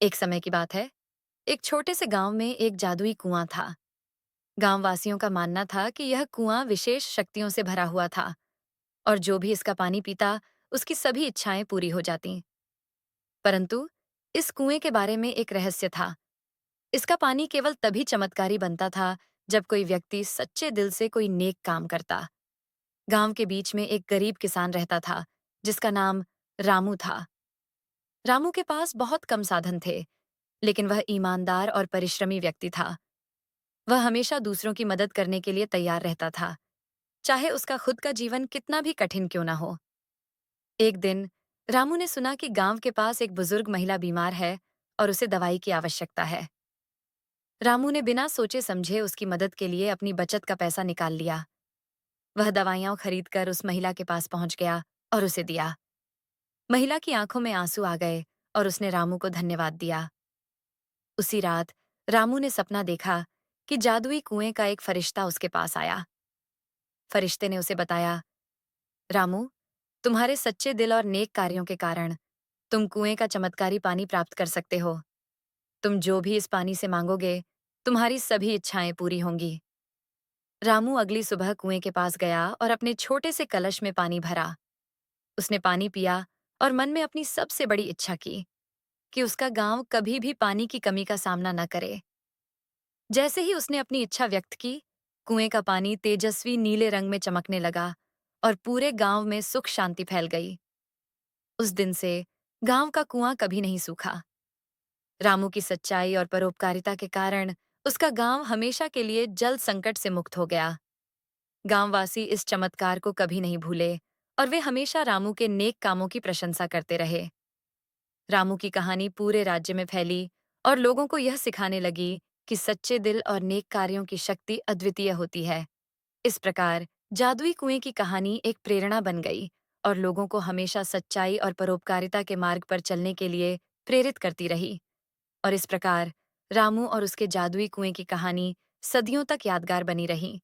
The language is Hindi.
एक समय की बात है। एक छोटे से गांव में एक जादुई कुआं था। गांव वासियों का मानना था कि यह कुआं विशेष शक्तियों से भरा हुआ था और जो भी इसका पानी पीता उसकी सभी इच्छाएं पूरी हो जाती। परंतु इस कुएं के बारे में एक रहस्य था। इसका पानी केवल तभी चमत्कारी बनता था जब कोई व्यक्ति सच्चे दिल से कोई नेक काम करता। गांव के बीच में एक गरीब किसान रहता था जिसका नाम रामू था। रामू के पास बहुत कम साधन थे, लेकिन वह ईमानदार और परिश्रमी व्यक्ति था। वह हमेशा दूसरों की मदद करने के लिए तैयार रहता था, चाहे उसका खुद का जीवन कितना भी कठिन क्यों ना हो। एक दिन रामू ने सुना कि गांव के पास एक बुजुर्ग महिला बीमार है और उसे दवाई की आवश्यकता है। रामू ने बिना सोचे समझे उसकी मदद के लिए अपनी बचत का पैसा निकाल लिया। वह दवाइयां खरीदकर उस महिला के पास पहुंच गया और उसे दिया। महिला की आंखों में आंसू आ गए और उसने रामू को धन्यवाद दिया। उसी रात रामू ने सपना देखा कि जादुई कुएं का एक फरिश्ता उसके पास आया। फरिश्ते ने उसे बताया, रामू, तुम्हारे सच्चे दिल और नेक कार्यों के कारण तुम कुएं का चमत्कारी पानी प्राप्त कर सकते हो। तुम जो भी इस पानी से मांगोगे, तुम्हारी सभी इच्छाएं पूरी होंगी। रामू अगली सुबह कुएं के पास गया और अपने छोटे से कलश में पानी भरा। उसने पानी पिया और मन में अपनी सबसे बड़ी इच्छा की कि उसका गांव कभी भी पानी की कमी का सामना न करे। जैसे ही उसने अपनी इच्छा व्यक्त की, कुएं का पानी तेजस्वी नीले रंग में चमकने लगा और पूरे गांव में सुख शांति फैल गई। उस दिन से गांव का कुआं कभी नहीं सूखा। रामू की सच्चाई और परोपकारिता के कारण उसका गांव हमेशा के लिए जल संकट से मुक्त हो गया। गांववासी इस चमत्कार को कभी नहीं भूले और वे हमेशा रामू के नेक कामों की प्रशंसा करते रहे। रामू की कहानी पूरे राज्य में फैली और लोगों को यह सिखाने लगी कि सच्चे दिल और नेक कार्यों की शक्ति अद्वितीय होती है। इस प्रकार जादुई कुएं की कहानी एक प्रेरणा बन गई और लोगों को हमेशा सच्चाई और परोपकारिता के मार्ग पर चलने के लिए प्रेरित करती रही। और इस प्रकार रामू और उसके जादुई कुएं की कहानी सदियों तक यादगार बनी रही।